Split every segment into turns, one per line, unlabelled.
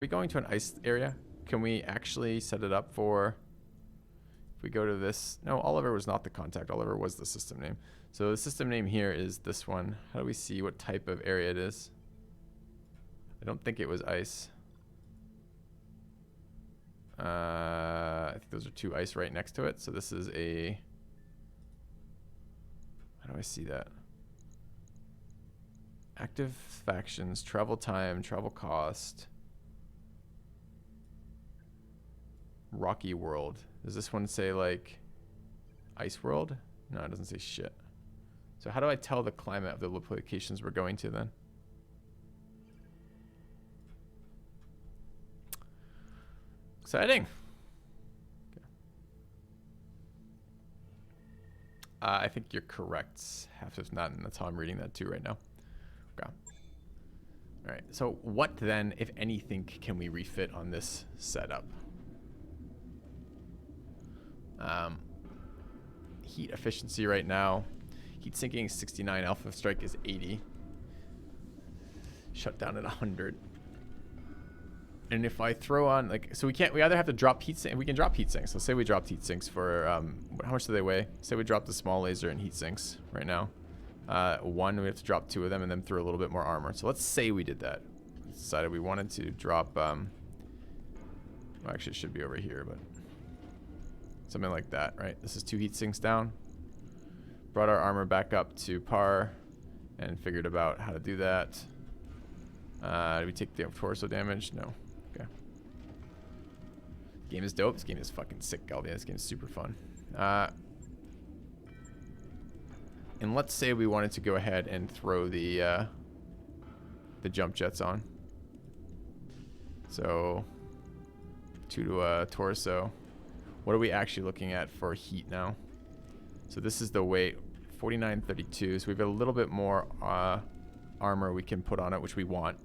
we going to an ice area? Can we actually set it up for... If we go to this... No, Oliver was not the contact. Oliver was the system name. So the system name here is this one. How do we see what type of area it is? I don't think it was ice. I think those are two ice right next to it. So this is a... How do I see that? Active factions, travel time, travel cost. Rocky World. Does this one say like Ice World? No, it doesn't say shit. So how do I tell the climate of the locations we're going to then? Exciting. Okay. I think you're correct. Half if not, and that's how I'm reading that too right now. Okay. All right. So what then, if anything, can we refit on this setup? Heat efficiency right now. Heat sinking is 69. Alpha strike is 80. Shut down at 100. And if I throw on, like, so we either have to drop heat sinks. We can drop heat sinks. So say we dropped heat sinks for, how much do they weigh? Say we drop the small laser and heat sinks right now. One, we have to drop 2 of them and then throw a little bit more armor. So let's say we did that. Decided we wanted to drop, well, actually it should be over here, but something like that, right? This is 2 heat sinks down. Brought our armor back up to par and figured about how to do that. Did we take the torso damage? No. Okay. Game is dope. This game is fucking sick, Galvia. This game is super fun. And let's say we wanted to go ahead and throw the jump jets on. So 2 to a torso. What are we actually looking at for heat now? So this is the weight, 4932. So we've got a little bit more armor we can put on it, which we want.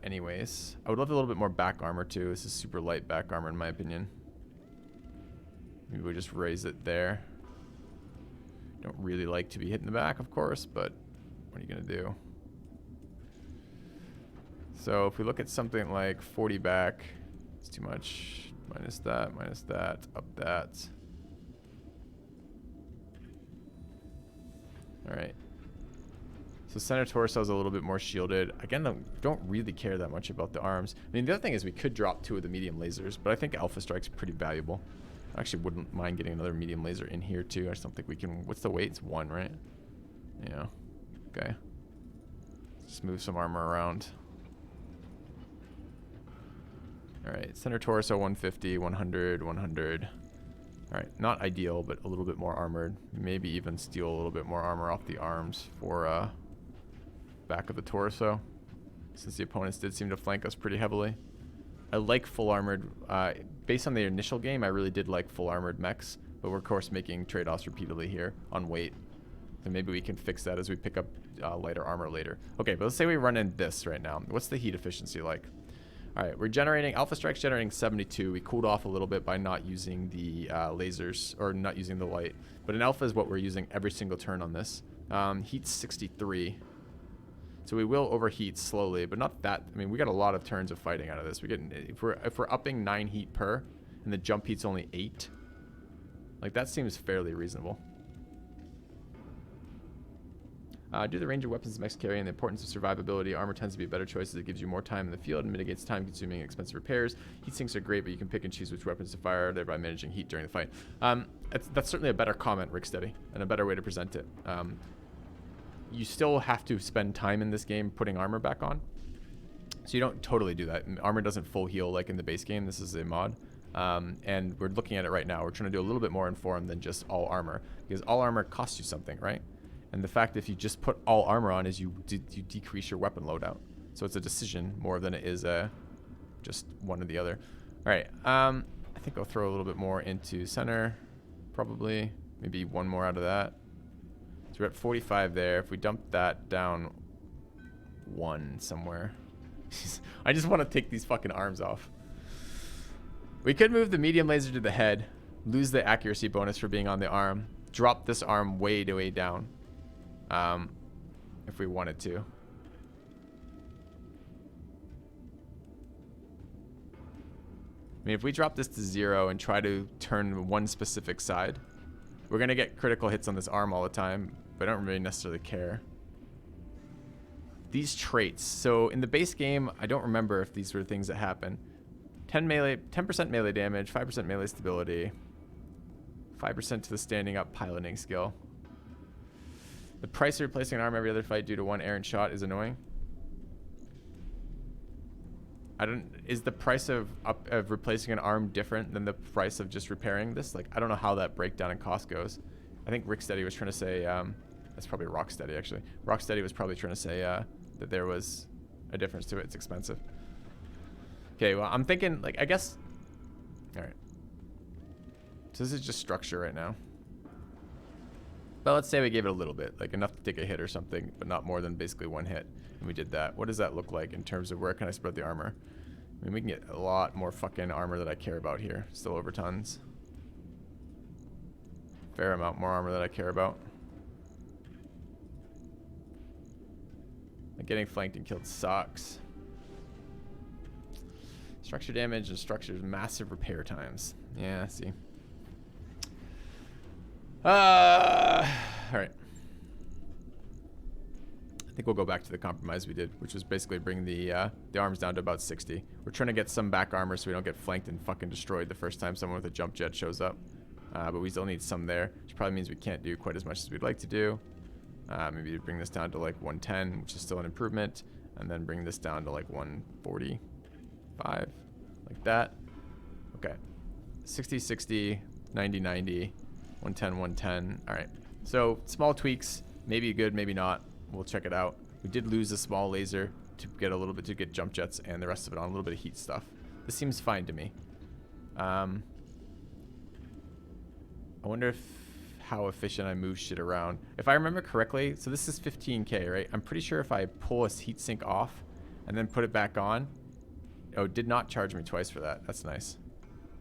Anyways, I would love a little bit more back armor too. This is super light back armor in my opinion. Maybe we just raise it there. Don't really like to be hit in the back, of course, but what are you gonna do? So if we look at something like 40 back, it's too much. Minus that, up that. All right. So center torso is a little bit more shielded. Again, don't really care that much about the arms. I mean, the other thing is we could drop 2 of the medium lasers, but I think Alpha Strike's pretty valuable. I actually wouldn't mind getting another medium laser in here too. I just don't think we can. What's the weight? It's 1, right? Yeah. Okay. Just move some armor around. All right, center torso 150, 100, 100. All right, not ideal, but a little bit more armored. Maybe even steal a little bit more armor off the arms for back of the torso, since the opponents did seem to flank us pretty heavily. I like full armored. Based on the initial game, I really did like full armored mechs, but we're of course making trade-offs repeatedly here on weight. So maybe we can fix that as we pick up lighter armor later. Okay, but let's say we run in this right now. What's the heat efficiency like? All right, we're generating, Alpha Strike's generating 72. We cooled off a little bit by not using the lasers, or not using the light. But an Alpha is what we're using every single turn on this. Heat's 63. So we will overheat slowly, but not that. I mean, we got a lot of turns of fighting out of this. We get, if we're upping 9 heat per, and the jump heat's only 8, like that seems fairly reasonable. Due to the range of weapons mechs carry and the importance of survivability, armor tends to be a better choice as it gives you more time in the field and mitigates time-consuming expensive repairs. Heat sinks are great, but you can pick and choose which weapons to fire, thereby managing heat during the fight. That's certainly a better comment, Ricksteady, and a better way to present it. You still have to spend time in this game putting armor back on, so you don't totally do that. Armor doesn't full heal like in the base game. This is a mod. And we're looking at it right now. We're trying to do a little bit more informed than just all armor, because all armor costs you something, right? And the fact if you just put all armor on is you decrease your weapon loadout. So it's a decision more than it is just one or the other. All right, I think I'll throw a little bit more into center, probably. Maybe 1 more out of that. So we're at 45 there. If we dump that down 1 somewhere. I just want to take these fucking arms off. We could move the medium laser to the head, lose the accuracy bonus for being on the arm, drop this arm way down. If we wanted to. mean, if we drop this to 0 and try to turn one specific side, we're going to get critical hits on this arm all the time, but I don't really necessarily care. These traits. So in the base game, I don't remember if these were things that happen. 10% melee damage, 5% melee stability, 5% to the standing up piloting skill. The price of replacing an arm every other fight due to one errant shot is annoying. Is the price of replacing an arm different than the price of just repairing this? Like, I don't know how that breakdown in cost goes. I think Ricksteady was trying to say, that's probably Rocksteady actually. Rocksteady was probably trying to say that there was a difference to it. It's expensive. Okay, well, I'm thinking, like, I guess, all right. So this is just structure right now. But let's say we gave it a little bit, like enough to take a hit or something, but not more than basically one hit. And we did that. What does that look like in terms of where can I spread the armor? I mean, we can get a lot more fucking armor that I care about here. Still over tons. Fair amount more armor that I care about. Like getting flanked and killed sucks. Structure damage and structures massive repair times. Yeah, I see. All right. I think we'll go back to the compromise we did, which was basically bring the arms down to about 60. We're trying to get some back armor so we don't get flanked and fucking destroyed the first time someone with a jump jet shows up. But we still need some there, which probably means we can't do quite as much as we'd like to do. Maybe bring this down to like 110, which is still an improvement, and then bring this down to like 145, like that. Okay. 60, 60, 90, 90, 110, 110. All right. So small tweaks, maybe good, maybe not. We'll check it out. We did lose a small laser to get a little bit, to get jump jets and the rest of it on a little bit of heat stuff. This seems fine to me. I wonder if how efficient I move shit around. If I remember correctly, so this is 15K, right? I'm pretty sure if I pull a heatsink off and then put it back on, oh, it did not charge me twice for that. That's nice.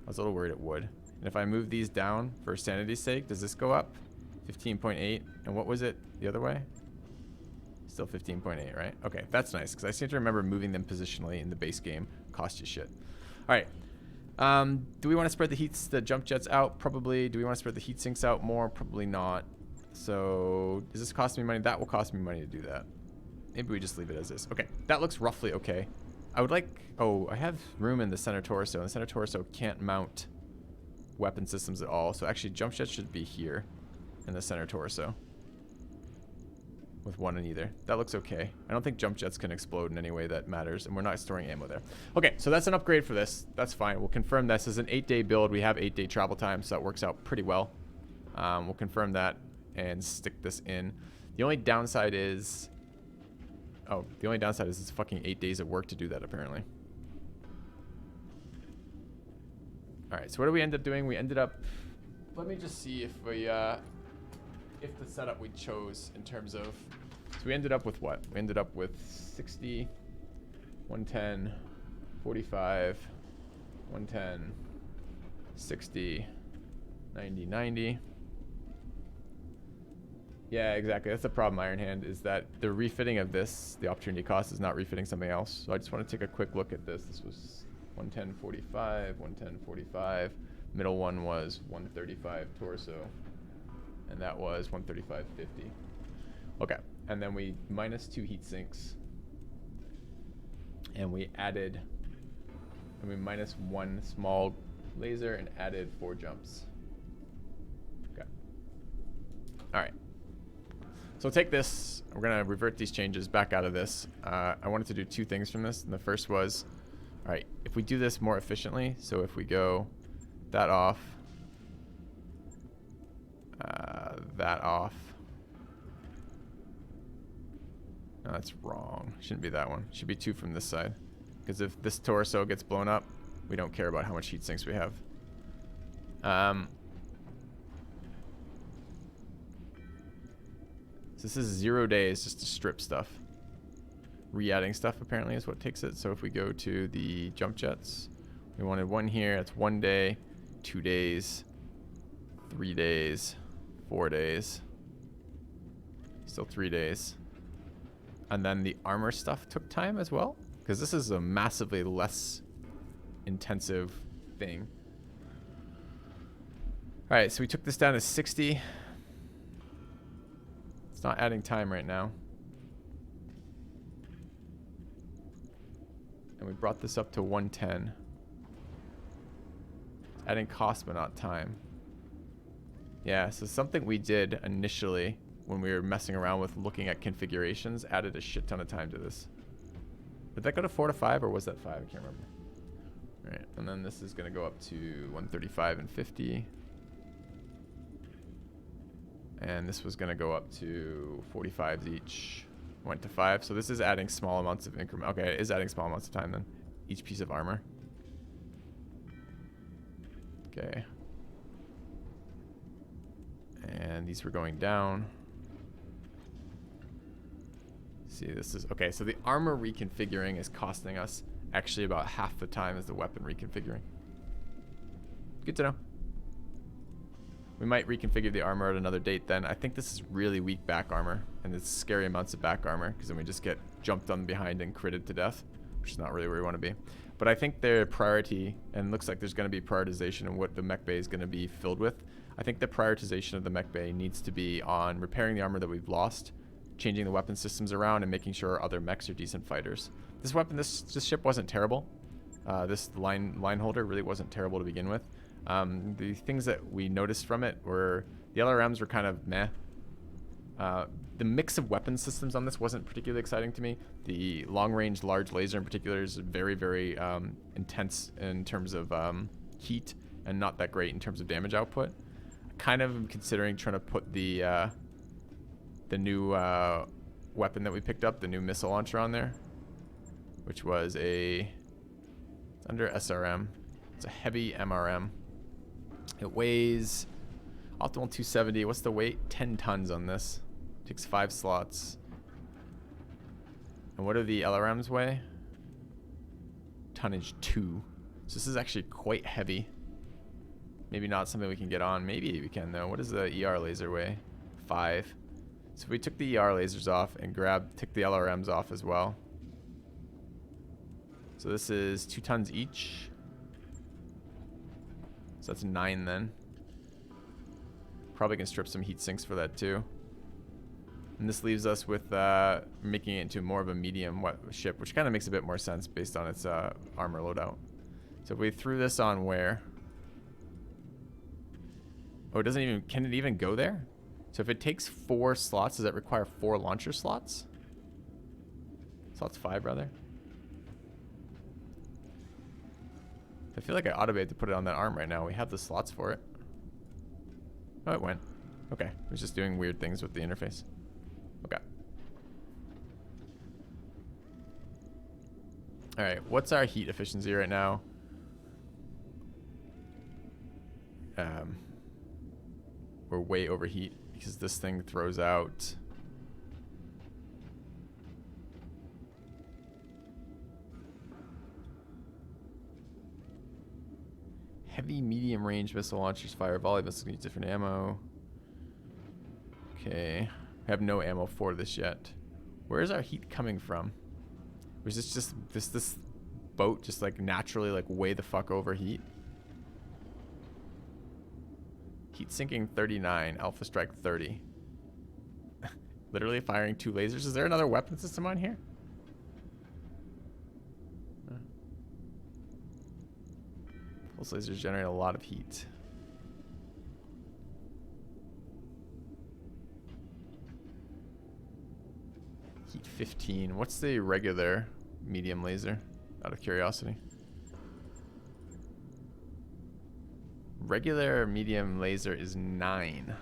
I was a little worried it would. And if I move these down for sanity's sake, does this go up? 15.8. And what was it the other way? Still 15.8, right? Okay, that's nice, because I seem to remember moving them positionally in the base game cost you shit. All right. Do we want to spread the jump jets out? Probably. Do we want to spread the heat sinks out more? Probably not. So does this cost me money? That will cost me money to do that. Maybe we just leave it as is. Okay, that looks roughly okay. I would like, oh, I have room in the center torso, and the center torso can't mount weapon systems at all. So actually jump jets should be here in the center torso with one in either. That looks okay. I don't think jump jets can explode in any way that matters, and we're not storing ammo there. Okay, so that's an upgrade for this. That's fine. We'll confirm this is an 8-day build. We have 8-day travel time, so that works out pretty well. We'll confirm that and stick this in. The only downside is, oh, the only downside is it's fucking 8 days of work to do that, apparently. All right, so what did we end up doing? We ended up, let me just see if we, if the setup we chose in terms of, so we ended up with what? We ended up with 60, 110, 45, 110, 60, 90, 90. Yeah, exactly. That's the problem, Iron Hand, is that the refitting of this, the opportunity cost, is not refitting something else. So I just want to take a quick look at this. This was 110, 45, 110, 45. Middle one was 135 torso. And that was 135.50. Okay, and then we minus 2 heat sinks. And we added, and we minus 1 small laser and added 4 jumps. Okay. All right. So take this, we're gonna revert these changes back out of this. I wanted to do 2 things from this. And the first was, all right, if we do this more efficiently, so if we go that off, that off. No, that's wrong. Shouldn't be that one. Should be 2 from this side. Because if this torso gets blown up, we don't care about how much heat sinks we have. So this is 0 days just to strip stuff. Re-adding stuff apparently is what takes it. So if we go to the jump jets, we wanted 1 here. That's 1 day, 2 days, 3 days, 4 days, still 3 days. And then the armor stuff took time as well, because this is a massively less intensive thing. All right, so we took this down to 60. It's not adding time right now. And we brought this up to 110. It's adding cost but not time. Yeah, so something we did initially when we were messing around with looking at configurations added a shit ton of time to this. Did that go to 4 to 5 or was that 5? I can't remember. All right, and then this is going to go up to 135 and 50. And this was going to go up to 45s each. Went to 5. So this is adding small amounts of increment. Okay, it is adding small amounts of time then. Each piece of armor. Okay. And these were going down. See, this is... Okay, so the armor reconfiguring is costing us actually about half the time as the weapon reconfiguring. Good to know. We might reconfigure the armor at another date then. I think this is really weak back armor, and it's scary amounts of back armor, because then we just get jumped on behind and critted to death, which is not really where we want to be. But I think their priority, and it looks like there's going to be prioritization in what the mech bay is going to be filled with. I think the prioritization of the mech bay needs to be on repairing the armor that we've lost, changing the weapon systems around, and making sure our other mechs are decent fighters. This weapon, this ship wasn't terrible. This line holder really wasn't terrible to begin with. The things that we noticed from it were the LRMs were kind of meh. The mix of weapon systems on this wasn't particularly exciting to me. The long-range large laser in particular is very, very intense in terms of heat and not that great in terms of damage output. I kind of am considering trying to put the new weapon that we picked up, the new missile launcher on there, which was it's under SRM. It's a heavy MRM. It weighs optimal 270. What's the weight? 10 tons on this. Takes 5 slots. And what do the LRMs weigh? Tonnage 2. So this is actually quite heavy. Maybe not something we can get on. Maybe we can though. What does the ER laser weigh? 5. So if we took the ER lasers off and took the LRMs off as well. So this is 2 tons each. So that's 9 then. Probably can strip some heat sinks for that too. And this leaves us with making it into more of a medium ship, which kind of makes a bit more sense based on its armor loadout. So if we threw this on where? Oh, it doesn't even... Can it even go there? So if it takes 4 slots, does that require 4 launcher slots? Slots 5, rather. I feel like I ought to be able to put it on that arm right now. We have the slots for it. Oh, it went. Okay. It was just doing weird things with the interface. Okay. Alright, what's our heat efficiency right now? We're way overheat because this thing throws out... Heavy, medium range missile launchers fire volley missiles can use different ammo. Okay. We have no ammo for this yet. Where is our heat coming from? Or is this just this boat just like naturally like way the fuck overheat? Heat sinking 39, alpha strike 30. Literally firing 2 lasers. Is there another weapon system on here? Pulse lasers generate a lot of heat. Heat 15. What's the regular medium laser? Out of curiosity. Regular medium laser is 9.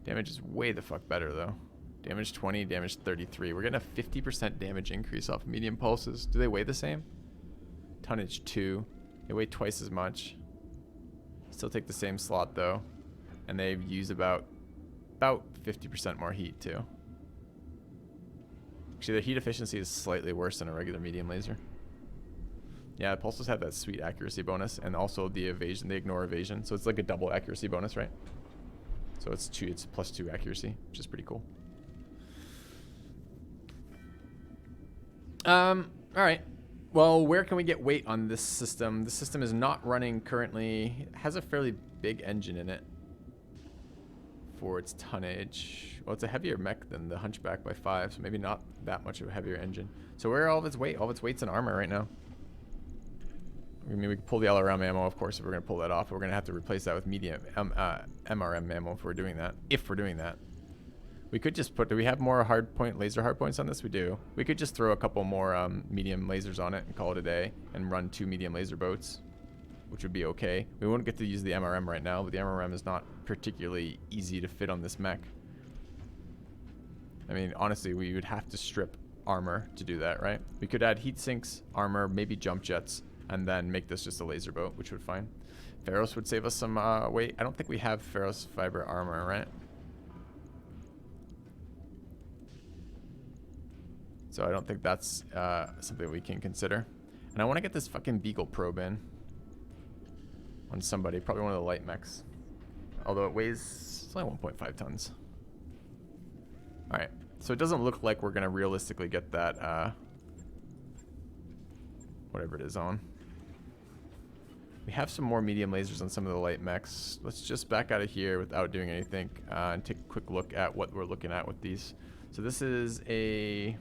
Damage is way the fuck better though. Damage 20, damage 33. We're getting a 50% damage increase off of medium pulses. Do they weigh the same? Tonnage 2. They weigh twice as much. Still take the same slot though. And they use about 50% more heat too. Actually, the heat efficiency is slightly worse than a regular medium laser. Yeah, pulses have that sweet accuracy bonus, and also the evasion. They ignore evasion, so it's like a double accuracy bonus, right? So it's +2 accuracy, which is pretty cool. All right. Well, where can we get weight on this system? This system is not running currently. It has a fairly big engine in it for its tonnage. Well, it's a heavier mech than the Hunchback by 5, so maybe not that much of a heavier engine. So where are all of its weight? All of its weight's in armor right now. I mean, we can pull the LRM ammo, of course, if we're going to pull that off. We're going to have to replace that with medium MRM ammo if we're doing that. We could just put, do we have more laser hardpoints on this? We do. We could just throw a couple more medium lasers on it and call it a day and run 2 medium laser boats, which would be okay. We won't get to use the MRM right now, but the MRM is not particularly easy to fit on this mech. I mean, honestly, we would have to strip armor to do that, right? We could add heat sinks, armor, maybe jump jets, and then make this just a laser boat, which would be fine. Ferros would save us some weight. I don't think we have Ferros fiber armor, right? So I don't think that's something we can consider. And I want to get this fucking Beagle probe in on somebody, probably one of the light mechs. Although it weighs, it's only 1.5 tons. All right, so it doesn't look like we're gonna realistically get that, whatever it is on. We have some more medium lasers on some of the light mechs. Let's just back out of here without doing anything and take a quick look at what we're looking at with these. So this is a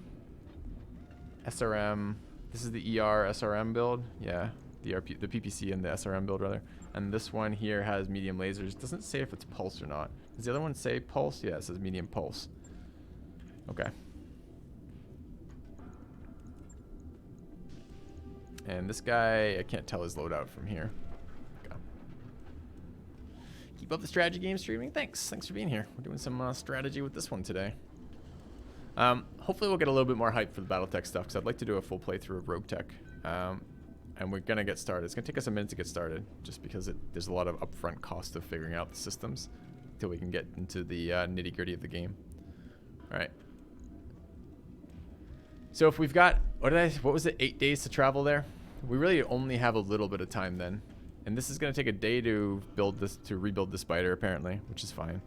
SRM. This is the ER SRM build. Yeah, the PPC and the SRM build rather. And this one here has medium lasers. It doesn't say if it's pulse or not. Does the other one say pulse? Yeah, it says medium pulse. Okay. And this guy, I can't tell his loadout from here. Okay. Keep up the strategy game streaming. Thanks for being here. We're doing some strategy with this one today. Hopefully we'll get a little bit more hype for the Battletech stuff, because I'd like to do a full playthrough of Roguetech. And we're going to get started. It's going to take us a minute to get started, just because there's a lot of upfront cost of figuring out the systems until we can get into the nitty-gritty of the game. All right. So if we've got, what was it, 8 days to travel there? We really only have a little bit of time then. And this is going to take a day to rebuild the spider, apparently, which is fine.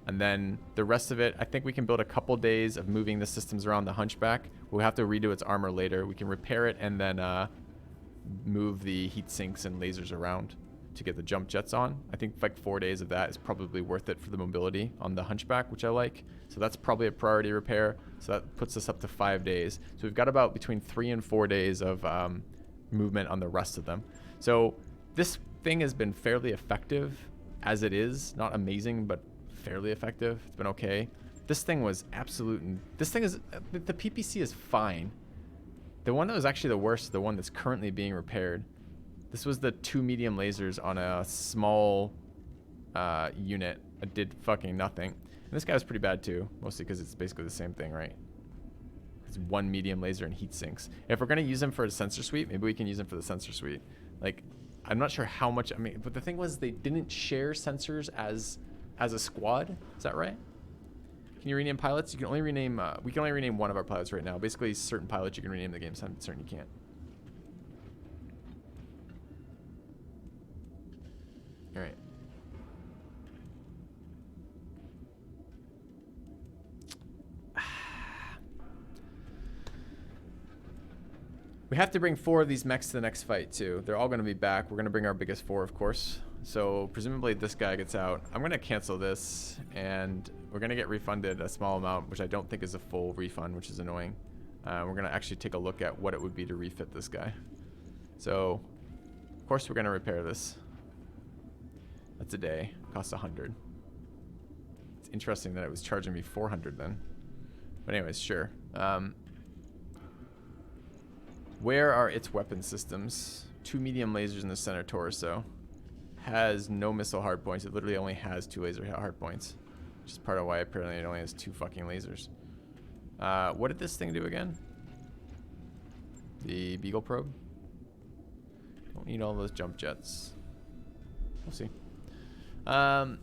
And then the rest of it, I think we can build a couple days of moving the systems around the Hunchback. We'll have to redo its armor later. We can repair it and then move the heat sinks and lasers around to get the jump jets on. I think like 4 days of that is probably worth it for the mobility on the Hunchback, which I like. So that's probably a priority repair. So that puts us up to 5 days. So we've got about between 3 and 4 days of movement on the rest of them. So this thing has been fairly effective as it is. Not amazing, but fairly effective. It's been okay. This thing was absolute. This thing is, the PPC is fine. The one that was actually the worst is the one that's currently being repaired. This was the 2 medium lasers on a small unit. It did fucking nothing. And this guy was pretty bad too, mostly because it's basically the same thing, right? It's 1 medium laser and heat sinks. If we're going to use them for a sensor suite, maybe we can use them for the sensor suite. Like, I'm not sure how much, I mean, but the thing was they didn't share sensors as a squad. Is that right? Can you rename pilots? You can only rename, we can only rename one of our pilots right now. Basically, certain pilots you can rename the game, certain you can't. All right. We have to bring 4 of these mechs to the next fight too. They're all going to be back. We're going to bring our biggest 4, of course. So presumably this guy gets out. I'm going to cancel this, and we're going to get refunded a small amount, which I don't think is a full refund, which is annoying. We're going to actually take a look at what it would be to refit this guy. So, of course, we're going to repair this. That's a day. Costs 100. It's interesting that it was charging me 400 then. But anyways, sure. Where are its weapon systems? 2 medium lasers in the center torso. Has no missile hardpoints. It literally only has 2 laser hardpoints, which is part of why apparently it only has 2 fucking lasers. What did this thing do again? The Beagle probe? Don't need all those jump jets. We'll see. 10%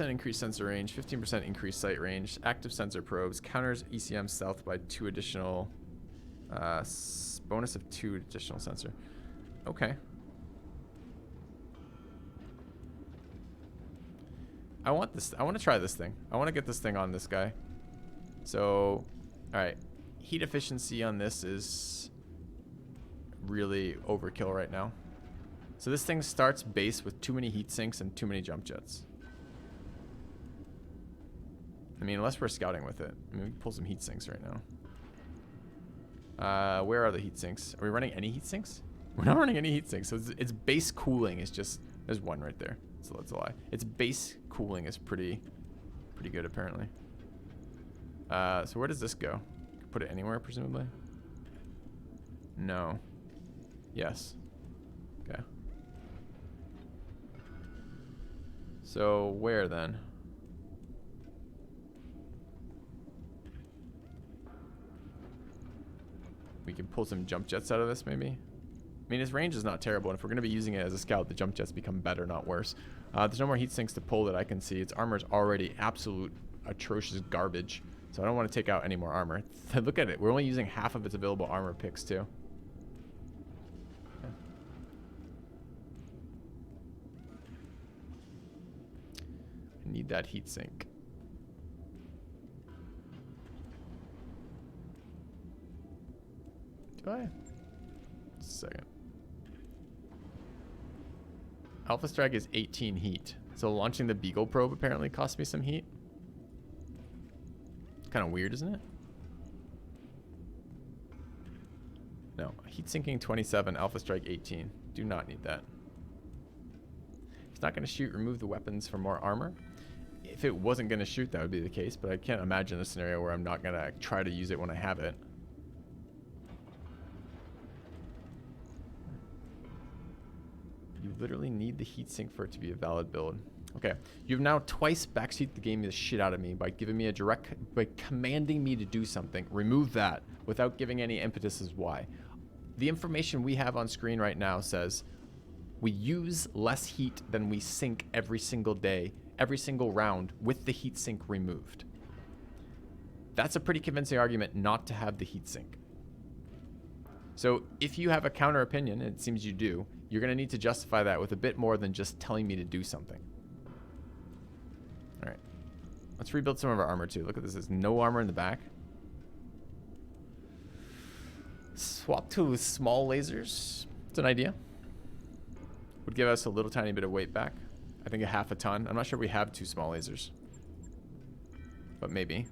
increased sensor range, 15% increased sight range, active sensor probes, counters ECM stealth by 2 additional, bonus of 2 additional sensor. Okay. I want this. I want to try this thing. I want to get this thing on this guy. So, all right, heat efficiency on this is really overkill right now. So this thing starts base with too many heat sinks and too many jump jets. I mean, unless we're scouting with it. I mean, we can pull some heat sinks right now. Where are the heat sinks? Are we running any heat sinks? We're not running any heat sinks. So it's base cooling is just, there's one right there. So that's a lie. Its base cooling is pretty good apparently. So where does this go? Put it anywhere presumably? No. Yes. Okay. So where then? We can pull some jump jets out of this maybe. I mean, his range is not terrible, and if we're going to be using it as a scout, the jump jets become better, not worse. There's no more heat sinks to pull that I can see. Its armor is already absolute atrocious garbage, so I don't want to take out any more armor. Look at it. We're only using half of its available armor picks, too. Okay. I need that heat sink. Do I? Just a second. Alpha Strike is 18 heat. So launching the Beagle probe apparently cost me some heat. It's kind of weird, isn't it? No. Heat sinking 27, Alpha Strike 18. Do not need that. If it's not going to shoot, remove the weapons for more armor. If it wasn't going to shoot, that would be the case. But I can't imagine a scenario where I'm not going to try to use it when I have it. You literally need the heatsink for it to be a valid build. Okay, you've now twice backseated the game the shit out of me by giving me a by commanding me to do something. Remove that without giving any impetus as why. The information we have on screen right now says we use less heat than we sink every single day, every single round with the heatsink removed. That's a pretty convincing argument not to have the heatsink. So if you have a counter opinion, and it seems you do, you're going to need to justify that with a bit more than just telling me to do something. All right. Let's rebuild some of our armor too. Look at this. There's no armor in the back. Swap to small lasers. It's an idea. Would give us a little tiny bit of weight back. I think a half a ton. I'm not sure we have 2 small lasers. But maybe.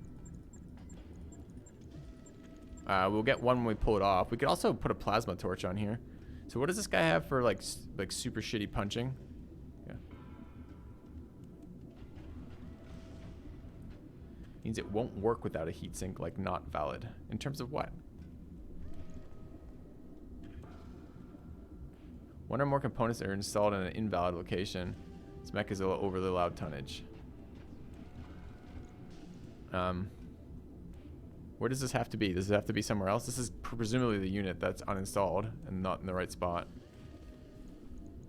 We'll get one when we pull it off. We could also put a plasma torch on here. So what does this guy have for like super shitty punching? Yeah. Means it won't work without a heatsink, like not valid. In terms of what? One or more components that are installed in an invalid location. This mech is overly loud tonnage. Where does this have to be? Does it have to be somewhere else? This is presumably the unit that's uninstalled and not in the right spot.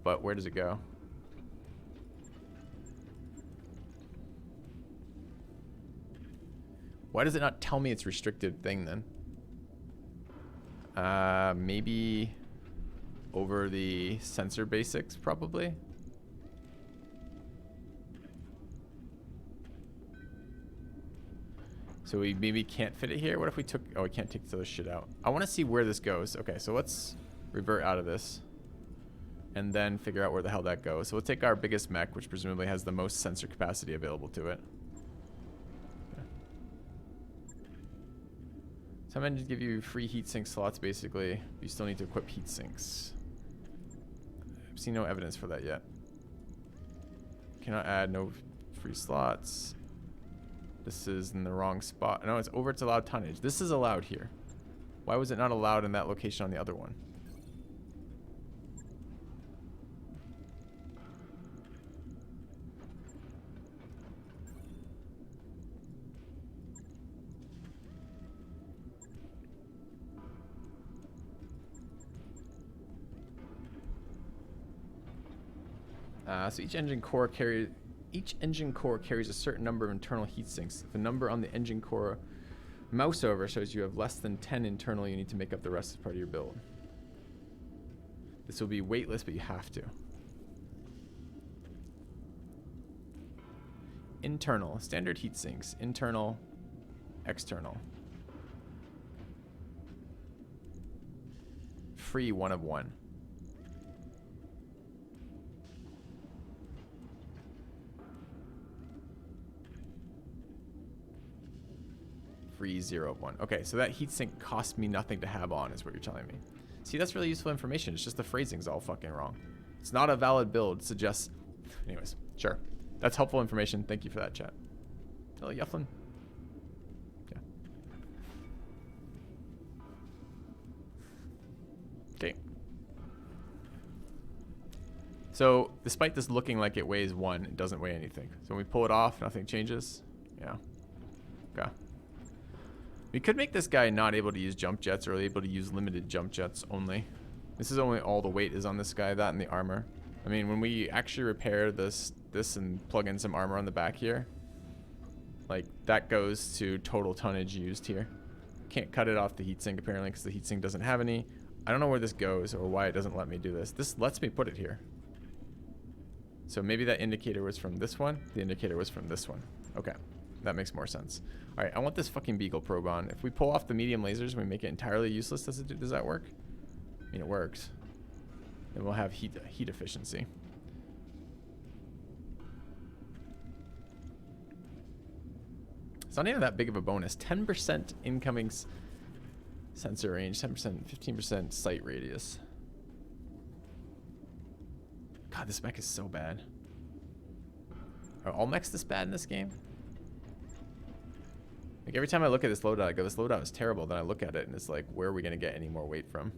But where does it go? Why does it not tell me it's restricted thing then? Maybe over the sensor basics probably. So we maybe can't fit it here. What if we took... Oh, we can't take this shit out. I want to see where this goes. Okay, so let's revert out of this. And then figure out where the hell that goes. So we'll take our biggest mech, which presumably has the most sensor capacity available to it. Okay. Some engines give you free heatsink slots, basically. You still need to equip heatsinks. I've seen no evidence for that yet. Cannot add no free slots. This is in the wrong spot. No, it's over its allowed tonnage. This is allowed here. Why was it not allowed in that location on the other one? So each engine core carries a certain number of internal heat sinks. If the number on the engine core mouse over shows you have less than 10 internal, you need to make up the rest as part of your build. This will be weightless, but you have to. Internal, standard heat sinks, internal, external. Free 1 of 1. Free 0 of 1. Okay, so that heatsink cost me nothing to have on is what you're telling me. See, that's really useful information. It's just the phrasing's all fucking wrong. It's not a valid build. It suggests... Anyways, sure. That's helpful information. Thank you for that, chat. Hello, Yeflin. Yeah. Okay. So, despite this looking like it weighs 1, it doesn't weigh anything. So when we pull it off, nothing changes. Yeah. Okay. We could make this guy not able to use jump jets or able to use limited jump jets only. This is only all the weight is on this guy, that and the armor. I mean, when we actually repair this and plug in some armor on the back here, like that goes to total tonnage used here. Can't cut it off the heatsink apparently because the heatsink doesn't have any. I don't know where this goes or why it doesn't let me do this. This lets me put it here. So maybe that indicator was from this one. The indicator was from this one. Okay. That makes more sense. All right, I want this fucking beagle probe on. If we pull off the medium lasers and we make it entirely useless, does that work? I mean, it works. Then we'll have heat efficiency. It's not even that big of a bonus. 10% incoming sensor range, 10%, 15% sight radius. God, this mech is so bad. Are all mechs this bad in this game? Like every time I look at this loadout, I go, this loadout is terrible. Then I look at it and it's like, where are we going to get any more weight from?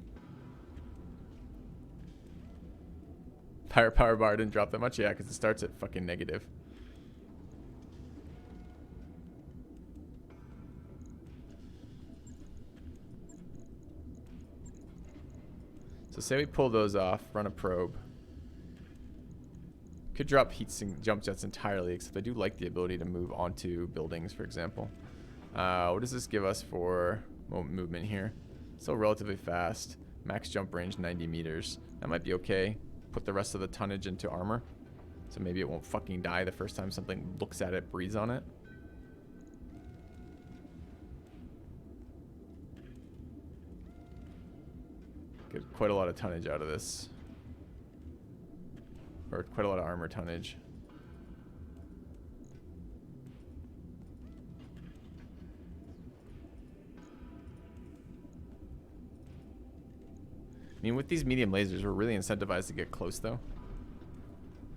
Pirate power bar didn't drop that much? Yeah, because it starts at fucking negative. So say we pull those off, run a probe. Could drop heatsink jump jets entirely, except I do like the ability to move onto buildings, for example. What does this give us for movement here? Still relatively fast. Max jump range 90 meters. That might be okay. Put the rest of the tonnage into armor. So maybe it won't fucking die the first time something looks at it, breathes on it. Get quite a lot of tonnage out of this. Or quite a lot of armor tonnage. I mean, with these medium lasers, we're really incentivized to get close, though.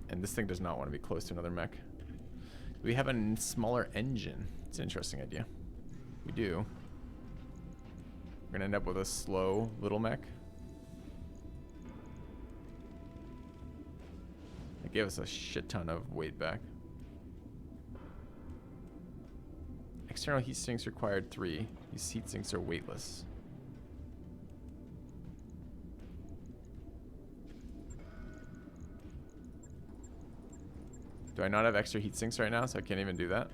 And this thing does not want to be close to another mech. Do we have a smaller engine? It's an interesting idea. We do. We're going to end up with a slow little mech. It gave us a shit ton of weight back. External heat sinks required 3. These heat sinks are weightless. Do I not have extra heat sinks right now, so I can't even do that?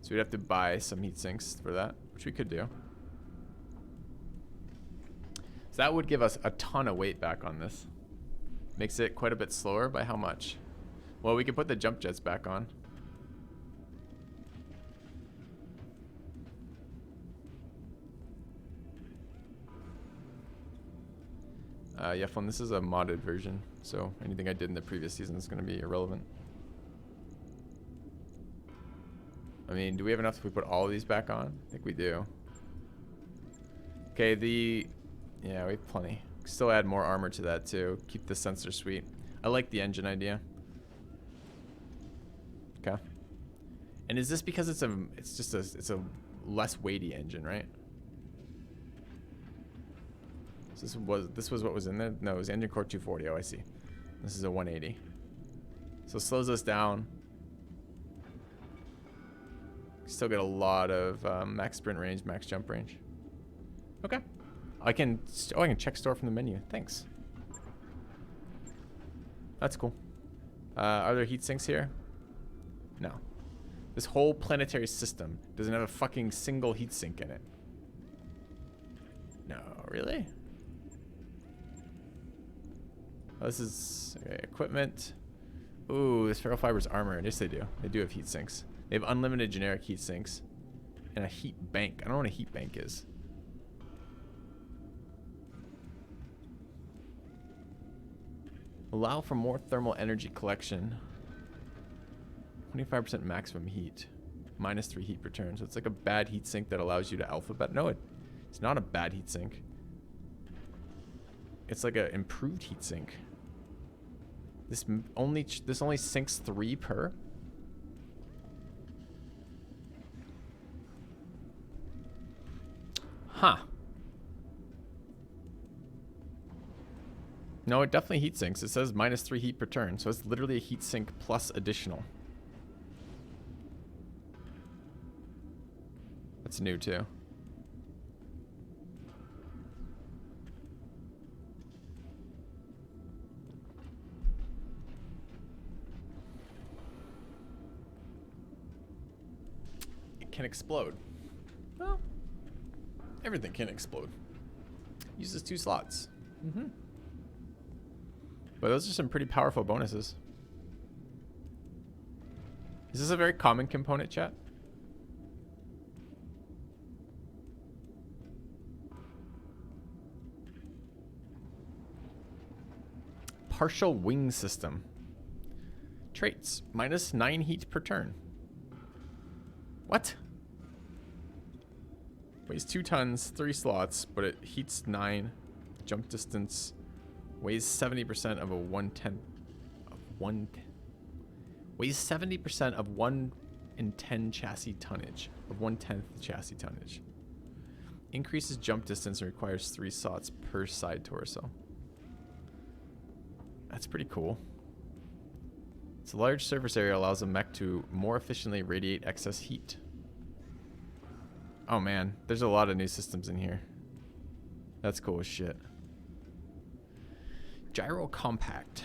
So we'd have to buy some heat sinks for that, which we could do. So that would give us a ton of weight back on this. Makes it quite a bit slower. By how much? Well, we could put the jump jets back on. Yeah, fun. This is a modded version, so anything I did in the previous season is going to be irrelevant. I mean, do we have enough if we put all of these back on? I think we do. Okay, yeah, we have plenty. Still add more armor to that too. Keep the sensor sweet. I like the engine idea. Okay. And is this because it's a less weighty engine, right? So this was what was in there? No, it was engine core 240. Oh, I see. This is a 180. So it slows us down. Still get a lot of max sprint range, max jump range. Okay. I can check store from the menu. Thanks. That's cool. Are there heat sinks here? No. This whole planetary system doesn't have a fucking single heat sink in it. No, really? Oh, this is okay, equipment. Ooh, this ferrofiber's armor. Yes, they do. They do have heat sinks. They have unlimited generic heat sinks. And a heat bank. I don't know what a heat bank is. Allow for more thermal energy collection. 25% maximum heat. -3 heat per turn. So it's like a bad heat sink that allows you to alphabet. No, it's not a bad heat sink. It's like an improved heat sink. This only sinks 3 per. Huh. No, it definitely heat sinks. It says -3 heat per turn, so it's literally a heat sink plus additional. That's new too. It can explode. Well, everything can explode. Uses 2 slots. But those are some pretty powerful bonuses. Is this a very common component, chat? Partial wing system. Traits. -9 heat per turn. What? Weighs 2 tons, 3 slots, but it heats 9. Jump distance. Weighs 70% of a 1/10 of 1. Weighs 70% of 1 in 10 chassis tonnage. Of 1/10 chassis tonnage. Increases jump distance and requires 3 slots per side torso. That's pretty cool. Its large surface area allows a mech to more efficiently radiate excess heat. Oh man, there's a lot of new systems in here. That's cool as shit. Gyro compact.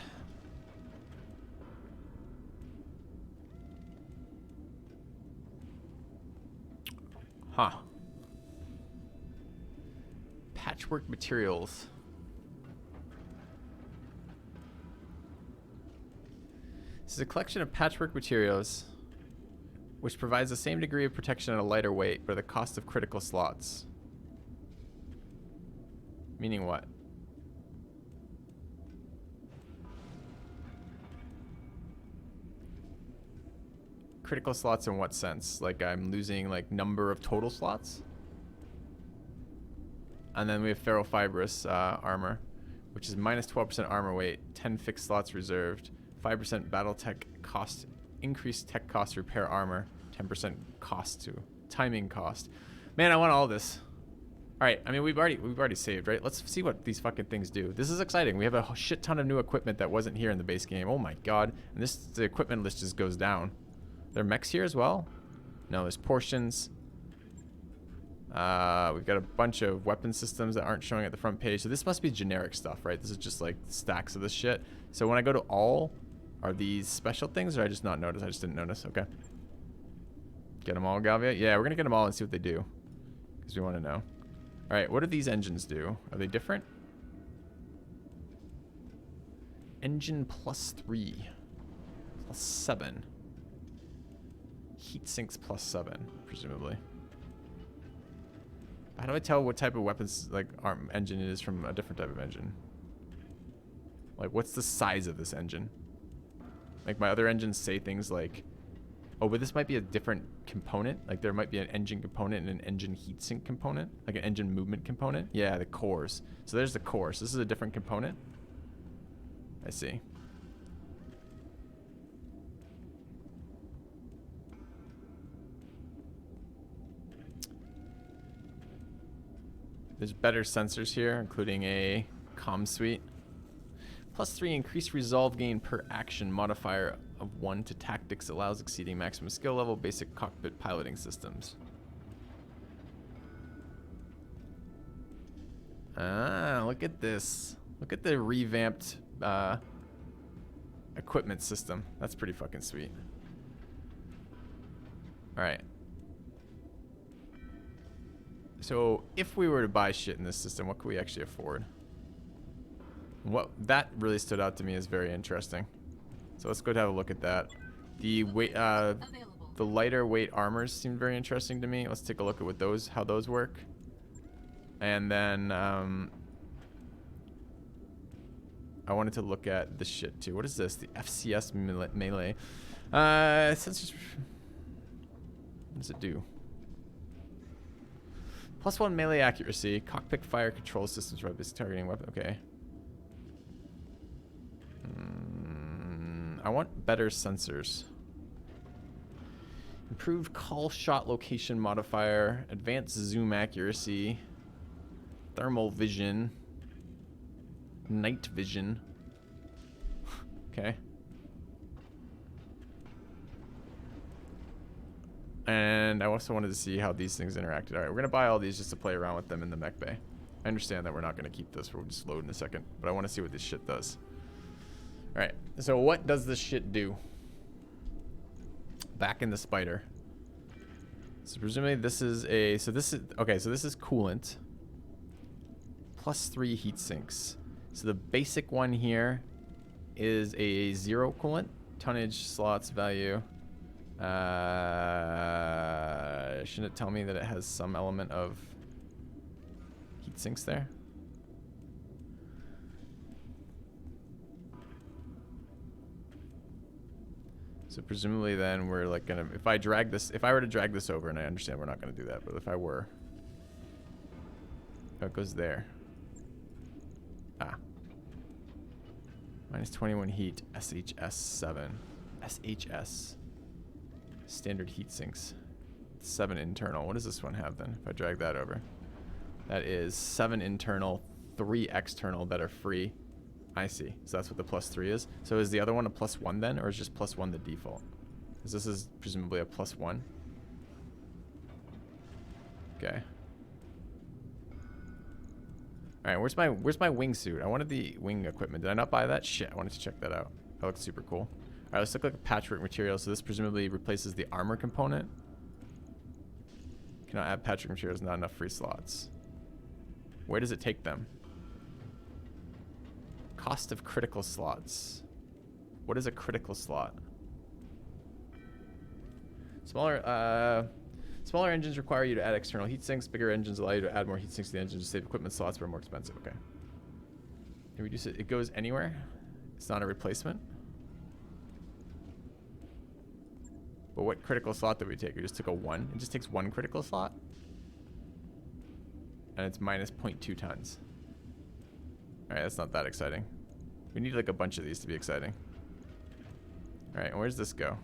Huh. Patchwork materials. This is a collection of patchwork materials which provides the same degree of protection at a lighter weight, but at the cost of critical slots. Meaning what? Critical slots in what sense? Like I'm losing like number of total slots? And then we have ferrofibrous armor, which is -12% armor weight, 10 fixed slots reserved, 5% Battletech cost, increased tech cost repair armor, 10% cost to timing cost. Man, I want all this. All right, I mean we've already saved, right? Let's see what these fucking things do. This is exciting. We have a shit ton of new equipment that wasn't here in the base game. Oh my god! And the equipment list just goes down. There are mechs here as well? No, there's portions. We've got a bunch of weapon systems that aren't showing at the front page. So this must be generic stuff, right? This is just like stacks of this shit. So when I go to all, are these special things or I just not notice? I just didn't notice. Okay. Get them all, Galvia? Yeah, we're going to get them all and see what they do. Because we want to know. All right, what do these engines do? Are they different? Engine +3. +7. Heat sinks +7, presumably. How do I tell what type of weapons, like, engine it is from a different type of engine? Like, what's the size of this engine? Like, my other engines say things like, oh, but this might be a different component. Like, there might be an engine component and an engine heatsink component. Like, an engine movement component. Yeah, the cores. So there's the cores. This is a different component. I see. There's better sensors here, including a comm suite. +3 increased resolve gain per action modifier of 1 to tactics allows exceeding maximum skill level basic cockpit piloting systems. Ah, look at this. Look at the revamped equipment system. That's pretty fucking sweet. All right. So if we were to buy shit in this system, what could we actually afford? What that really stood out to me as very interesting. So So let's go have a look at that. The weight, the lighter weight armors seem very interesting to me. Let's take a look at what those, how those work. And then I wanted to look at this shit too. What is this? The FCS melee. Sensors. What does it do? +1 melee accuracy. Cockpit fire control systems. Targeting weapon. Okay. I want better sensors. Improved call shot location modifier. Advanced zoom accuracy. Thermal vision. Night vision. Okay. And I also wanted to see how these things interacted. Alright, we're going to buy all these just to play around with them in the mech bay. I understand that we're not going to keep this. We'll just load in a second. But I want to see what this shit does. Alright, so what does this shit do? Back in the spider. So presumably this is a... So this is... Okay, so this is coolant. +3 heat sinks. So the basic one here is a 0 coolant. Tonnage, slots, value. Shouldn't it tell me that it has some element of heat sinks there? So presumably then we're like gonna, if I drag this, if I were to drag this over, and I understand we're not gonna do that, but if I were, oh, it goes there. Ah. -21 heat, SHS7. SHS. Standard heat sinks. 7 internal. What does this one have then? If I drag that over. That is 7 internal, 3 external that are free. I see. So that's what the +3 is. So is the other one a +1 then, or is just +1 the default? Because this is presumably a +1. Okay. Alright, where's my wingsuit? I wanted the wing equipment. Did I not buy that? Shit, I wanted to check that out. That looks super cool. Alright, let's look like a patchwork material. So this presumably replaces the armor component. Cannot add patchwork materials, not enough free slots. Where does it take them? Cost of critical slots. What is a critical slot? Smaller engines require you to add external heat sinks. Bigger engines allow you to add more heat sinks to the engine to save equipment slots, but are more expensive. Okay. Can we reduce it? It goes anywhere? It's not a replacement? But what critical slot did we take? We just took a 1. It just takes 1 critical slot? And it's minus 0.2 tons. Alright, that's not that exciting. We need like a bunch of these to be exciting. Alright, and where's this go?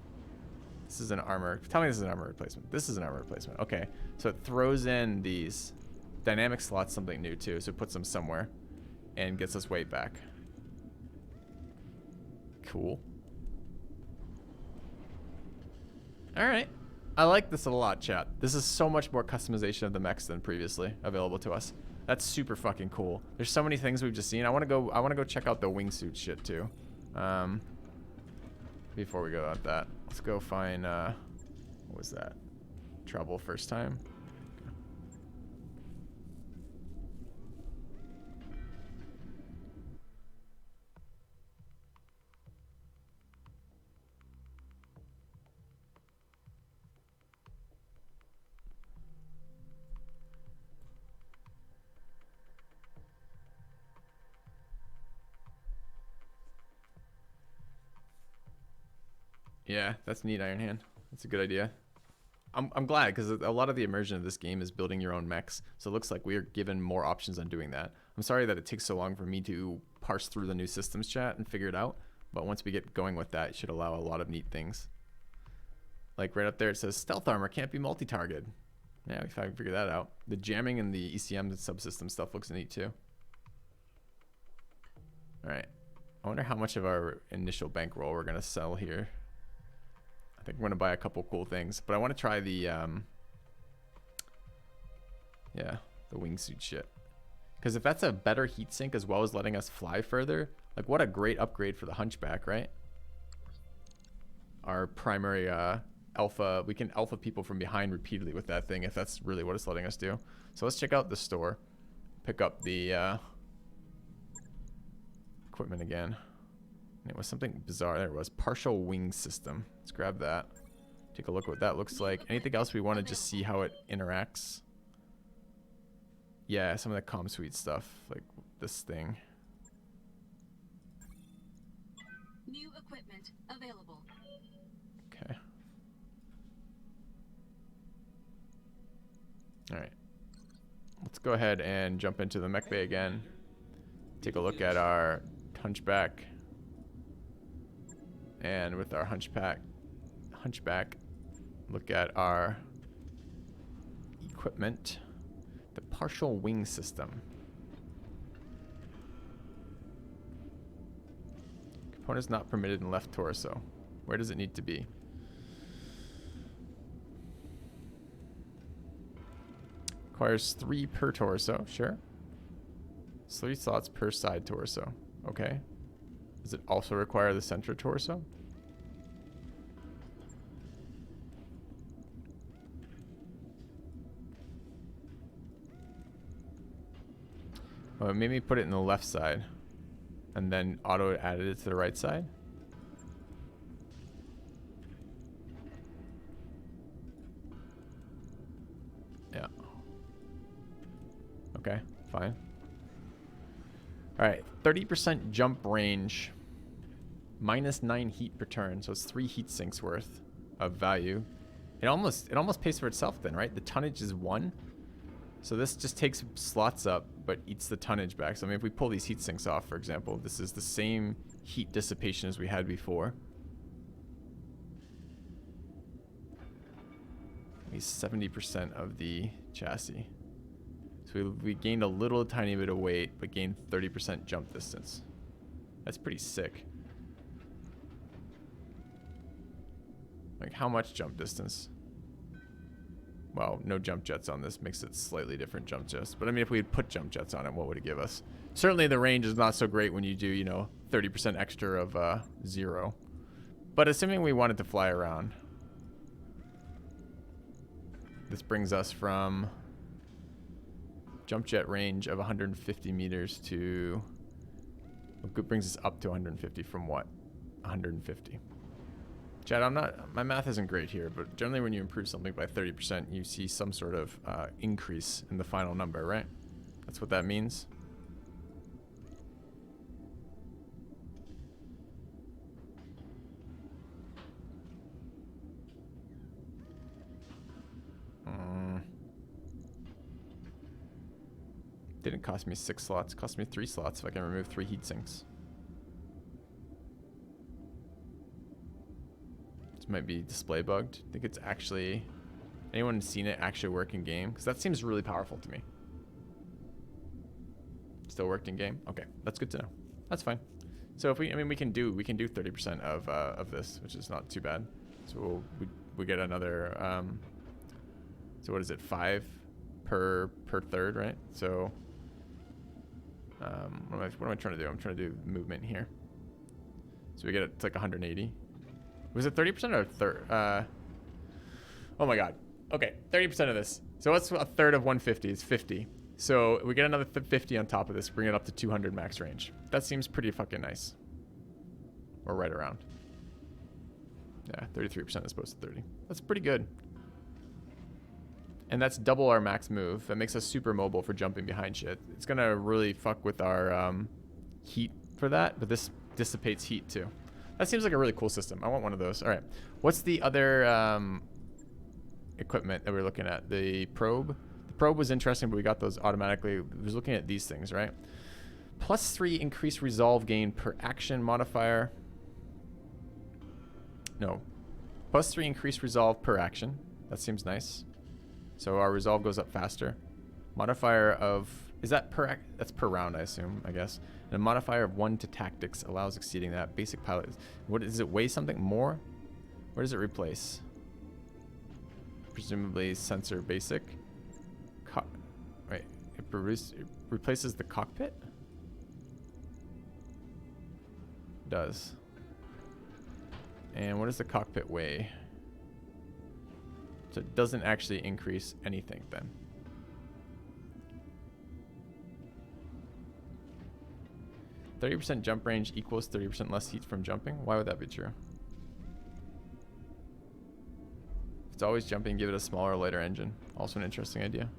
This is an armor. Tell me this is an armor replacement. This is an armor replacement. Okay, so it throws in these. Dynamic slots, something new too. So it puts them somewhere and gets us weight back. Cool. Alright. I like this a lot, chat. This is so much more customization of the mechs than previously available to us. That's super fucking cool. There's so many things we've just seen. I want to go check out the wingsuit shit too. Before we go out that, let's go find what was that? Trouble first time. Yeah, that's neat, Iron Hand. That's a good idea. I'm glad, because a lot of the immersion of this game is building your own mechs, so it looks like we are given more options on doing that. I'm sorry that it takes so long for me to parse through the new systems chat and figure it out, but once we get going with that, it should allow a lot of neat things. Like right up there, it says stealth armor can't be multi-targeted. Yeah, we can figure that out. The jamming and the ECM subsystem stuff looks neat too. All right. I wonder how much of our initial bankroll we're going to sell here. I think we're going to buy a couple cool things, but I want to try the, yeah, the wingsuit shit. Because if that's a better heatsink as well as letting us fly further, like what a great upgrade for the hunchback, right? Our primary alpha, we can alpha people from behind repeatedly with that thing if that's really what it's letting us do. So let's check out the store, pick up the equipment again. And it was something bizarre. There it was. Partial wing system. Let's grab that. Take a look at what that looks like. Anything else we want to just see how it interacts? Yeah, some of the comm suite stuff, like this thing.
New equipment available.
Okay. All right. Let's go ahead and jump into the mech bay again. Take a look at our hunchback. And with our hunchback, look at our equipment. The partial wing system. Components not permitted in left torso. Where does it need to be? Requires 3 per torso, sure. 3 slots per side torso. Okay. Does it also require the center torso? Oh, it made me put it in the left side. And then auto added it to the right side? Yeah. Okay, fine. Alright, 30% jump range. -9 heat per turn, so it's 3 heat sinks worth of value. It almost pays for itself then, right? The tonnage is 1. So this just takes slots up, but eats the tonnage back. So I mean, if we pull these heat sinks off, for example, this is the same heat dissipation as we had before. Maybe 70% of the chassis. So we gained a little tiny bit of weight, but gained 30% jump distance. That's pretty sick. Like, how much jump distance? Well, no jump jets on this makes it slightly different jump jets. But I mean, if we had put jump jets on it, what would it give us? Certainly the range is not so great when you do, you know, 30% extra of 0. But assuming we wanted to fly around, this brings us from jump jet range of 150 meters to... It brings us up to 150 from what? 150. Chad, my math isn't great here, but generally when you improve something by 30%, you see some sort of increase in the final number, right? That's what that means. Didn't cost me 6 slots, it cost me 3 slots if I can remove 3 heat sinks. This might be display bugged. I think it's actually... Anyone seen it actually work in game? Because that seems really powerful to me. Still worked in game? Okay, that's good to know. That's fine. So if we can do 30% of this, which is not too bad. So we get another so what is it, 5 per third, right? So what am I trying to do? I'm trying to do movement here. So we get it to like 180. Was it 30% or a third? Oh my god. Okay, 30% of this. So what's a third of 150 is 50. So we get another 50 on top of this, bring it up to 200 max range. That seems pretty fucking nice. Or right around. Yeah, 33% as opposed to 30. That's pretty good. And that's double our max move. That makes us super mobile for jumping behind shit. It's gonna really fuck with our heat for that, but this dissipates heat too. That seems like a really cool system. I want one of those. All right. What's the other equipment that we're looking at? The probe. The probe was interesting, but we got those automatically. We was looking at these things, right? +3 increased resolve gain per action modifier. No. +3 increased resolve per action. That seems nice. So our resolve goes up faster. Modifier of... Is that per... That's per round, I assume, I guess. And a modifier of 1 to tactics allows exceeding that. Basic pilot... What does it weigh something more? Where does it replace? Presumably sensor basic. Wait. It replaces the cockpit? It does. And what does the cockpit weigh? So it doesn't actually increase anything then. 30% jump range equals 30% less heat from jumping. Why would that be true? If it's always jumping, give it a smaller, lighter engine. Also an interesting idea.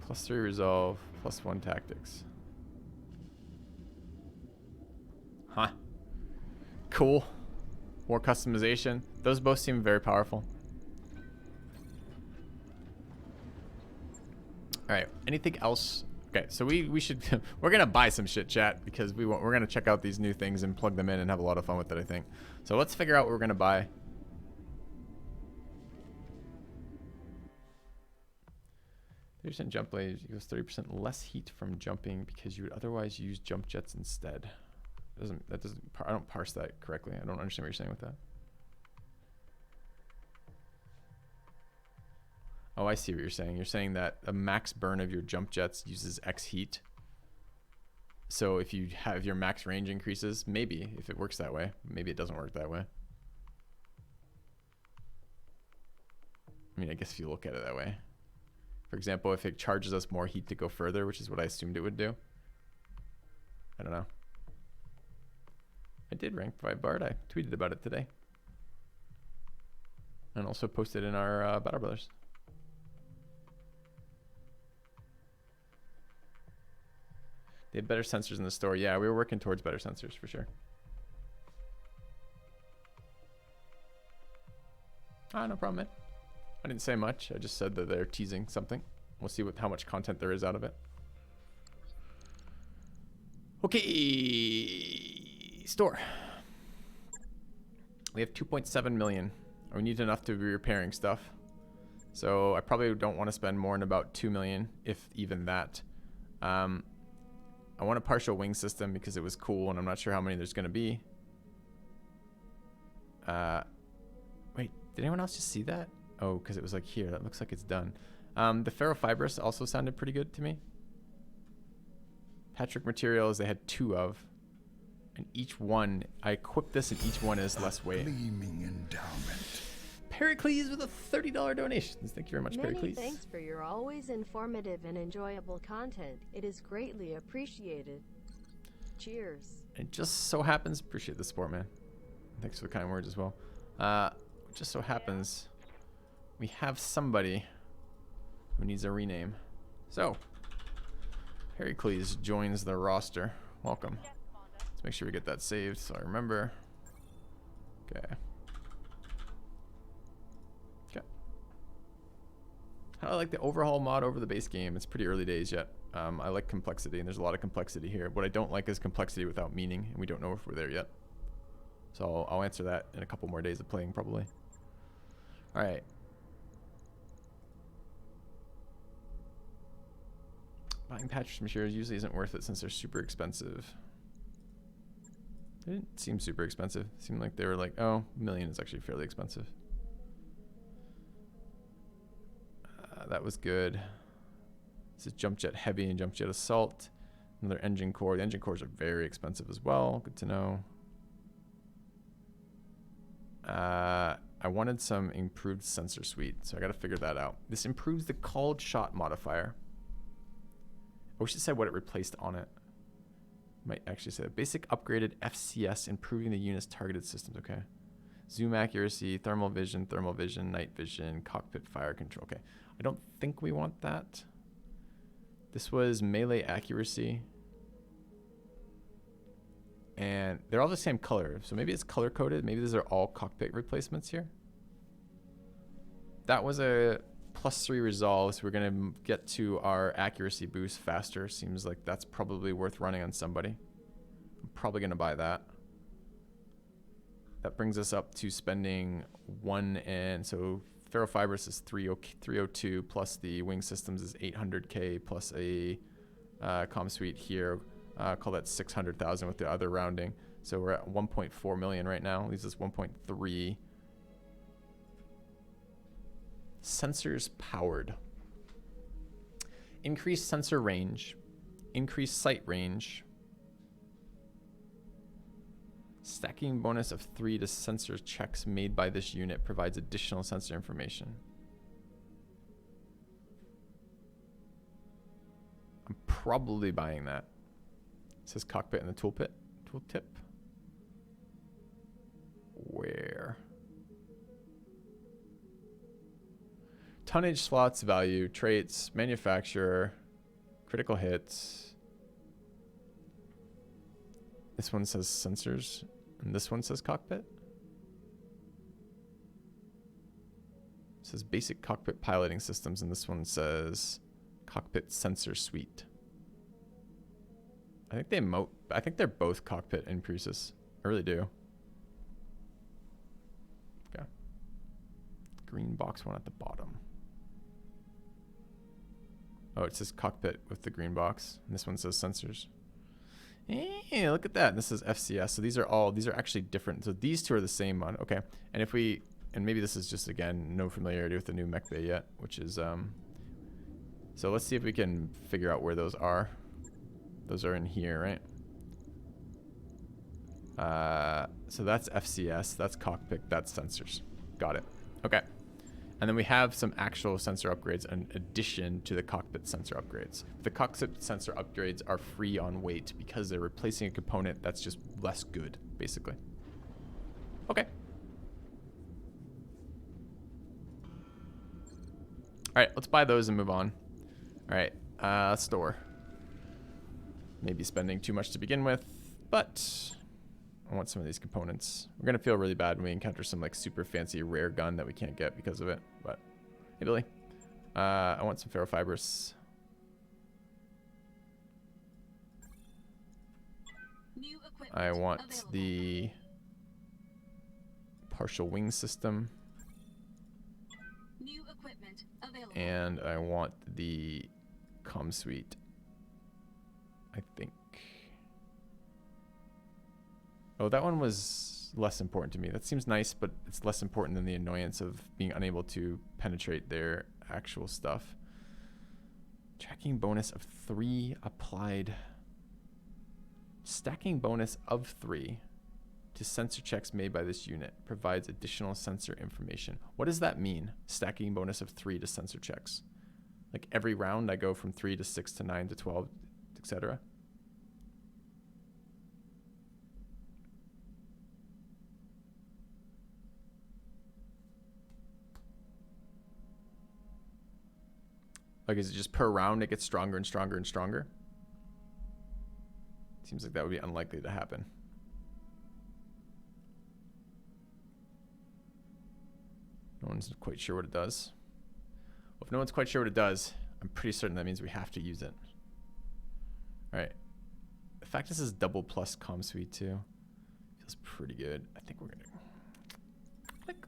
+3 resolve, +1 tactics. Huh. Cool. More customization. Those both seem very powerful. All right. Anything else? Okay, so we should we're gonna buy some shit, chat, because we're gonna check out these new things and plug them in and have a lot of fun with it, I think. So let's figure out what we're gonna buy. 30% jump blade equals 30% less heat from jumping because you would otherwise use jump jets instead. I don't parse that correctly. I don't understand what you're saying with that. Oh, I see what you're saying. You're saying that a max burn of your jump jets uses X heat. So if you have your max range increases, maybe if it works that way, maybe it doesn't work that way. I mean, I guess if you look at it that way. For example, if it charges us more heat to go further, which is what I assumed it would do. I don't know. I did rank by Bard. I tweeted about it today. And also posted in our Battle Brothers. They have better sensors in the store. Yeah, we were working towards better sensors for sure. Ah, no problem, man. I didn't say much. I just said that they're teasing something. We'll see how much content there is out of it. Okay, store. We have 2.7 million. We need enough to be repairing stuff. So I probably don't want to spend more than about 2 million, if even that. I want a partial wing system because it was cool, and I'm not sure how many there's going to be. Wait, did anyone else just see that? Oh, because it was like here. That looks like it's done. The ferrofibrous also sounded pretty good to me. Patrick materials, they had 2 of. And each one, I equipped this, and each one is less weight.
Gleaming endowment.
Pericles with a $30 donation. Thank you very much,
Many
Pericles.
thanks for your always informative and enjoyable content. It is greatly appreciated. Cheers.
It just so happens, appreciate the support, man. Thanks for the kind words as well. It just so happens we have somebody who needs a rename. So, Pericles joins the roster. Welcome. Let's make sure we get that saved so I remember. Okay. Okay. I like the overhaul mod over the base game. It's pretty early days yet. I like complexity, and there's a lot of complexity here. What I don't like is complexity without meaning, and we don't know if we're there yet. So I'll answer that in a couple more days of playing, probably. All right. Buying Patrick's materials usually isn't worth it since they're super expensive. They didn't seem super expensive. It seemed like they were like, oh, $1 million is actually fairly expensive. That was good. This is jump jet heavy and jump jet assault. Another engine core. The engine cores are very expensive as well. Good to know. I wanted some improved sensor suite, so I got to figure that out. This improves the called shot modifier. I wish it said what it replaced on it. Might actually say basic upgraded FCS, improving the unit's targeted systems. Okay. Zoom accuracy, thermal vision, night vision, cockpit fire control. Okay. I don't think we want that. This was melee accuracy. And they're all the same color. So maybe it's color coded. Maybe these are all cockpit replacements here. That was a +3 resolve. So we're going to get to our accuracy boost faster. Seems like that's probably worth running on somebody. I'm probably going to buy that. That brings us up to spending 1, and so ferrofibrous is 302 plus the wing systems is 800k plus a comm suite here. Call that 600,000 with the other rounding. So we're at 1.4 million right now. Leaves us 1.3. Sensors powered. Increased sensor range. Increased sight range. Stacking bonus of 3 to sensor checks made by this unit provides additional sensor information. probably buying that. It says cockpit in the tooltip. Where? Tonnage, slots, value, traits, manufacturer, critical hits. This one says sensors, and this one says cockpit. It says basic cockpit piloting systems, and this one says cockpit sensor suite. I think they're both cockpit increases. I really do. Okay. Green box one at the bottom. Oh, it says cockpit with the green box, and this one says sensors. Hey, look at that. This is FCS. So these are actually different. So these two are the same one. Okay. And if we, and maybe this is just, again, no familiarity with the new mech bay yet, which is, so let's see if we can figure out where those are. Those are in here, right? So that's FCS, that's cockpit, that's sensors. Got it. Okay. And then we have some actual sensor upgrades in addition to the cockpit sensor upgrades. The cockpit sensor upgrades are free on weight because they're replacing a component that's just less good, basically. Okay. All right, let's buy those and move on. All right, store. Maybe spending too much to begin with, but I want some of these components. We're gonna feel really bad when we encounter some like super fancy rare gun that we can't get because of it, but hey Billy. I want some ferrofibrous.
New equipment
I want
available.
the partial wing system,
New equipment available.
and I want the comm suite. I think. Oh, that one was less important to me. That seems nice, but it's less important than the annoyance of being unable to penetrate their actual stuff. Tracking bonus of 3 applied. Stacking bonus of 3 to sensor checks made by this unit provides additional sensor information. What does that mean? Stacking bonus of 3 to sensor checks. Like every round I go from 3 to 6 to 9 to 12, etc. Like, is it just per round it gets stronger and stronger and stronger? Seems like that would be unlikely to happen. No one's quite sure what it does. Well, if no one's quite sure what it does, I'm pretty certain that means we have to use it. All right. The fact this is double plus comm suite too feels pretty good. I think we're gonna click.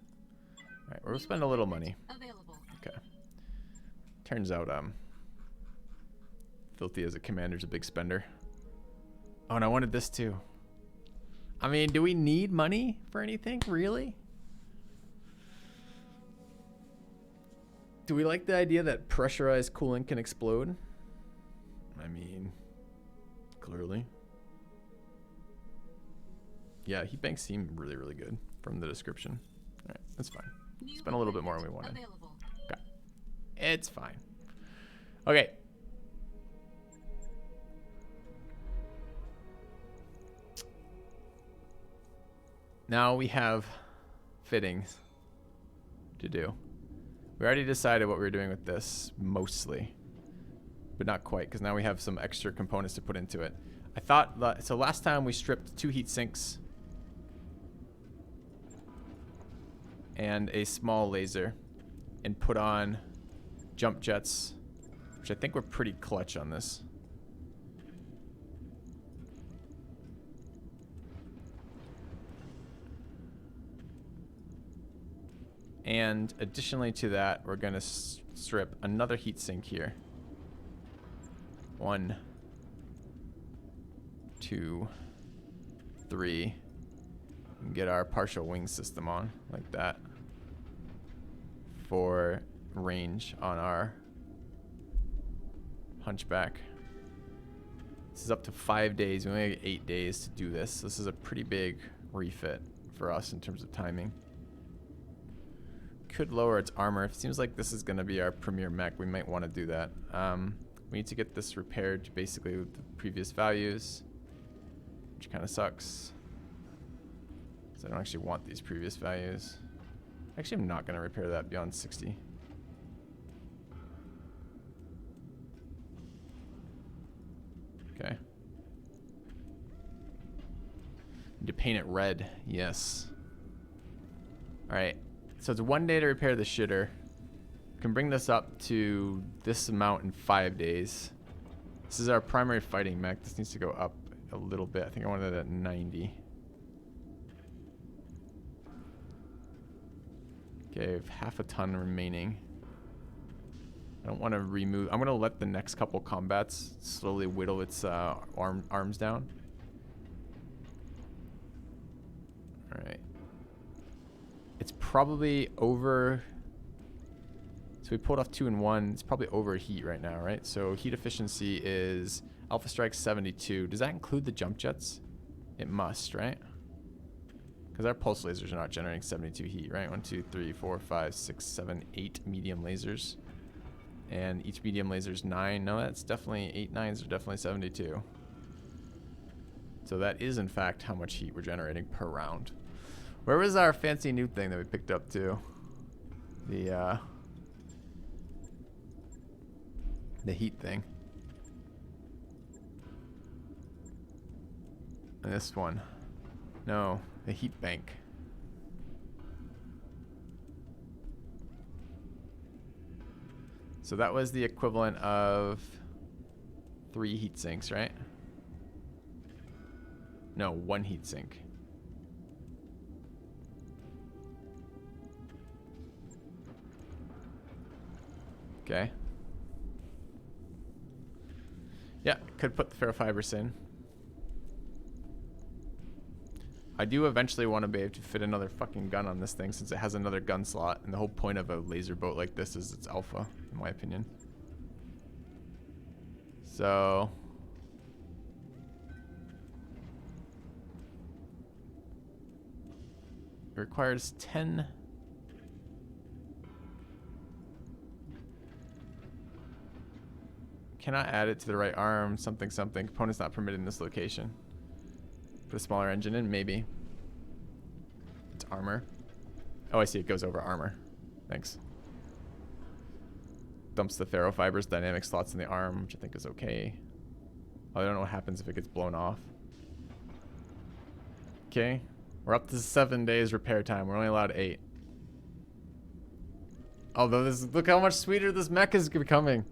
All right, we'll spend a little money.
Available.
Okay. Turns out, Filthy as a commander's a big spender. Oh, and I wanted this too. I mean, do we need money for anything, really? Do we like the idea that pressurized coolant can explode? I mean, clearly. Yeah, heat banks seem really, really good from the description. All right, that's fine.
New
Spend a little bit more than we wanted.
available.
Okay. It's fine. Okay. Now we have fittings to do. We already decided what we were doing with this, mostly. But not quite, because now we have some extra components to put into it. I thought, so last time we stripped 2 heat sinks and a small laser and put on jump jets, which I think were pretty clutch on this. And additionally to that, we're going to strip another heatsink here. 1, 2, 3. And get our partial wing system on like that for range on our hunchback. This is up to 5 days. We only have 8 days to do this. This is a pretty big refit for us in terms of timing. Could lower its armor. It seems like this is going to be our premier mech. We might want to do that. We need to get this repaired to basically the previous values, which kind of sucks. So I don't actually want these previous values. Actually, I'm not going to repair that beyond 60. Okay. Need to paint it red. Yes. Alright. So it's 1 day to repair the shitter. Can bring this up to this amount in 5 days. This is our primary fighting mech. This needs to go up a little bit. I think I wanted it at 90. Okay, I have half a ton remaining. I don't want to remove... I'm going to let the next couple combats slowly whittle its arms down. Alright. It's probably over... So we pulled off 2 and 1. It's probably over heat right now, right? So heat efficiency is Alpha Strike 72. Does that include the jump jets? It must, right? Because our pulse lasers are not generating 72 heat, right? 1, 2, 3, 4, 5, 6, 7, 8 medium lasers. And each medium laser is 9. No, that's definitely 8 9s are definitely 72. So that is, in fact, how much heat we're generating per round. Where was our fancy new thing that we picked up too? The heat thing. And this one. No, the heat bank. So that was the equivalent of 3 heat sinks, right? No, 1 heat sink. Okay. Yeah, could put the ferrofibers in. I do eventually want to be able to fit another fucking gun on this thing since it has another gun slot. And the whole point of a laser boat like this is it's alpha, in my opinion. So... it requires 10... Cannot add it to the right arm, something, something. Components not permitted in this location. Put a smaller engine in, maybe. It's armor. Oh, I see, it goes over armor. Thanks. Dumps the ferrofibers, dynamic slots in the arm, which I think is okay. Oh, I don't know what happens if it gets blown off. Okay, we're up to 7 days repair time. We're only allowed 8. Although this, look how much sweeter this mech is becoming.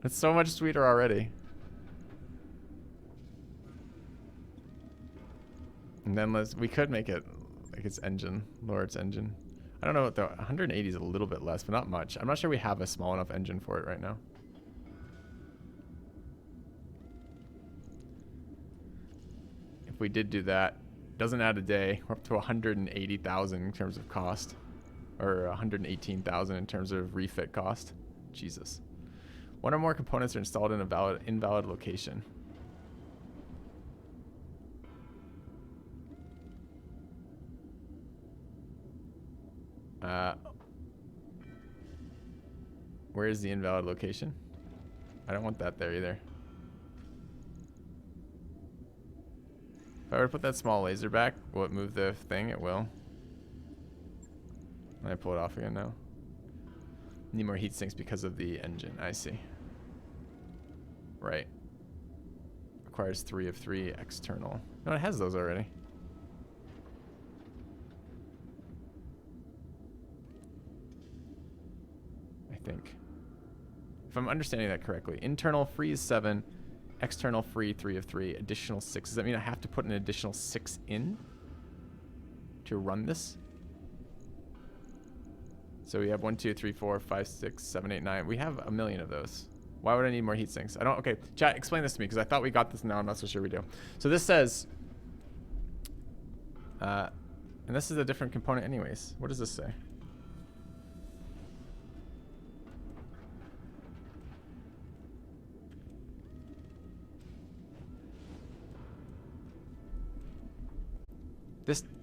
It's so much sweeter already. And then we could make it like its engine, lower its engine. I don't know what the 180 is a little bit less, but not much. I'm not sure we have a small enough engine for it right now. If we did do that, doesn't add a day. We're up to 180,000 in terms of cost, or 118,000 in terms of refit cost. Jesus. One or more components are installed in a invalid location. Where is the invalid location? I don't want that there either. If I were to put that small laser back, will it move the thing? It will. Let me pull it off again now. Need more heat sinks because of the engine. I see. Right. Requires 3 of 3 external. No, it has those already. I think. If I'm understanding that correctly. Internal free is 7. External free 3 of 3. Additional 6. Does that mean I have to put an additional 6 in to run this? So we have 1, 2, 3, 4, 5, 6, 7, 8, 9. We have a million of those. Why would I need more heat sinks? I don't. Okay, chat, explain this to me because I thought we got this. Now I'm not so sure we do. So this says, and this is a different component, anyways. What does this say?